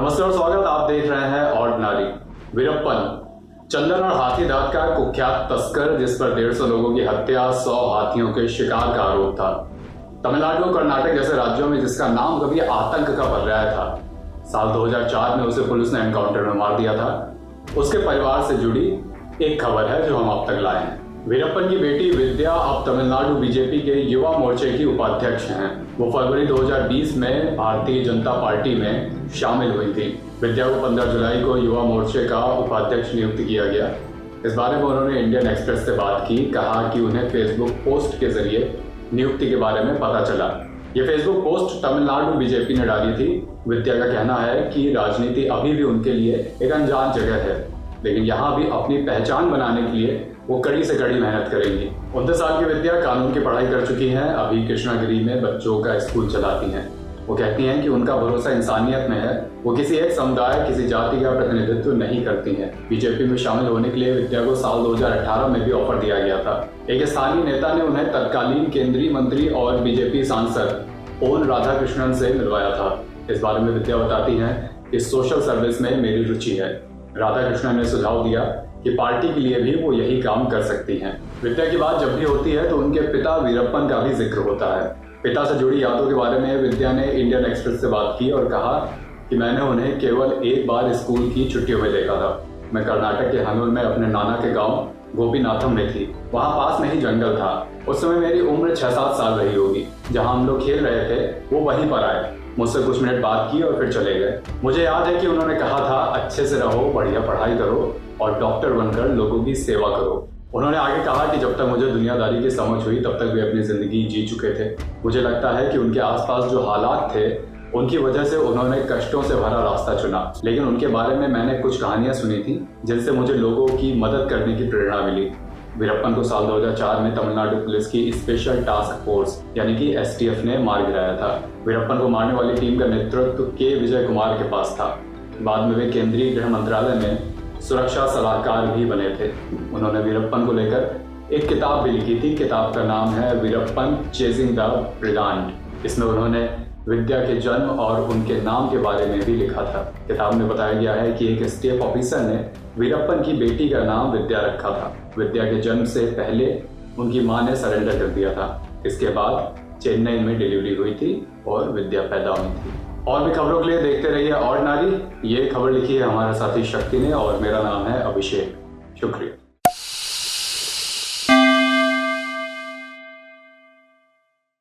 नमस्ते और स्वागत। आप देख रहे हैं ऑर्डिनरी। वीरप्पन चंदन और हाथी दांत का कुख्यात तस्कर, जिस पर 150 लोगों की हत्या, 100 हाथियों के शिकार का आरोप था। तमिलनाडु और कर्नाटक जैसे राज्यों में जिसका नाम कभी आतंक का पर्याय था। साल 2004 में उसे पुलिस ने एनकाउंटर में मार दिया था। उसके परिवार से जुड़ी एक खबर है जो हम अब तक लाए हैं। वीरप्पन की बेटी विद्या अब तमिलनाडु बीजेपी के युवा मोर्चे की उपाध्यक्ष हैं। वो फरवरी 2020 में भारतीय जनता पार्टी में शामिल हुई थी। विद्या को 15 जुलाई को युवा मोर्चे का उपाध्यक्ष नियुक्त किया गया। इस बारे में उन्होंने इंडियन एक्सप्रेस से बात की। कहा कि उन्हें फेसबुक पोस्ट के जरिए नियुक्ति के बारे में पता चला। ये फेसबुक पोस्ट तमिलनाडु बीजेपी ने डाली थी। विद्या का कहना है कि राजनीति अभी भी उनके लिए एक अनजान जगह है, लेकिन यहाँ भी अपनी पहचान बनाने के लिए वो कड़ी से कड़ी मेहनत करेंगी। 29 साल की विद्या कानून की पढ़ाई कर चुकी हैं। अभी कृष्णागिरी में बच्चों का स्कूल चलाती हैं। वो कहती हैं कि उनका भरोसा इंसानियत में है। वो किसी एक समुदाय, किसी जाति का प्रतिनिधित्व नहीं करती हैं। बीजेपी में शामिल होने के लिए विद्या को साल 2018 में भी ऑफर दिया गया था। एक स्थानीय नेता ने उन्हें तत्कालीन केंद्रीय मंत्री और बीजेपी सांसद पोन राधाकृष्णन से मिलवाया था। इस बारे में विद्या बताती हैं कि सोशल सर्विस में मेरी रुचि है। राधाकृष्णन ने सुझाव दिया कि पार्टी के लिए भी वो यही काम कर सकती हैं। विद्या की बात जब भी होती है तो उनके पिता वीरप्पन का भी जिक्र होता है। पिता से जुड़ी यादों के बारे में विद्या ने इंडियन एक्सप्रेस से बात की और कहा कि मैंने उन्हें केवल एक बार स्कूल की छुट्टियों में देखा था। मैं कर्नाटक के हनूर में अपने नाना के गांव गोपीनाथम में थी। वहां पास में ही जंगल था। उस समय मेरी उम्र 6-7 साल रही होगी। जहां हम लोग खेल रहे थे वो वहीं पर आए, मुझसे कुछ मिनट बात की और फिर चले गए। मुझे याद है कि उन्होंने कहा था, अच्छे से रहो, बढ़िया पढ़ाई करो और डॉक्टर बनकर लोगों की सेवा करो। उन्होंने आगे कहा कि जब तक मुझे दुनियादारी की समझ हुई तब तक वे अपनी जिंदगी जी चुके थे। मुझे लगता है कि उनके आसपास जो हालात थे उनकी वजह से उन्होंने कष्टों से भरा रास्ता चुना, लेकिन उनके बारे में मैंने कुछ कहानियां सुनी थी जिनसे मुझे लोगों की मदद करने की प्रेरणा मिली। वीरप्पन को साल 2004 में तमिलनाडु पुलिस की स्पेशल टास्क फोर्स यानी कि STF ने मार गिराया था। वीरप्पन को मारने वाली टीम का नेतृत्व के विजय कुमार के पास था। बाद में वे केंद्रीय गृह मंत्रालय में सुरक्षा सलाहकार भी बने थे। उन्होंने वीरप्पन को लेकर एक किताब भी लिखी थी। किताब का नाम है वीरप्पन चेजिंग द ब्रिलियंट। इसमें उन्होंने विद्या के जन्म और उनके नाम के बारे में भी लिखा था। किताब में बताया गया है कि एक STF ऑफिसर ने वीरप्पन की बेटी का नाम विद्या रखा था। विद्या के जन्म से पहले उनकी मां ने सरेंडर कर दिया था। इसके बाद चेन्नई में डिलीवरी हुई थी और विद्या पैदा हुई थी। और भी खबरों के लिए देखते रहिए ऑर्डिनरी। ये खबर लिखी है हमारे साथी शक्ति ने और मेरा नाम है अभिषेक। शुक्रिया।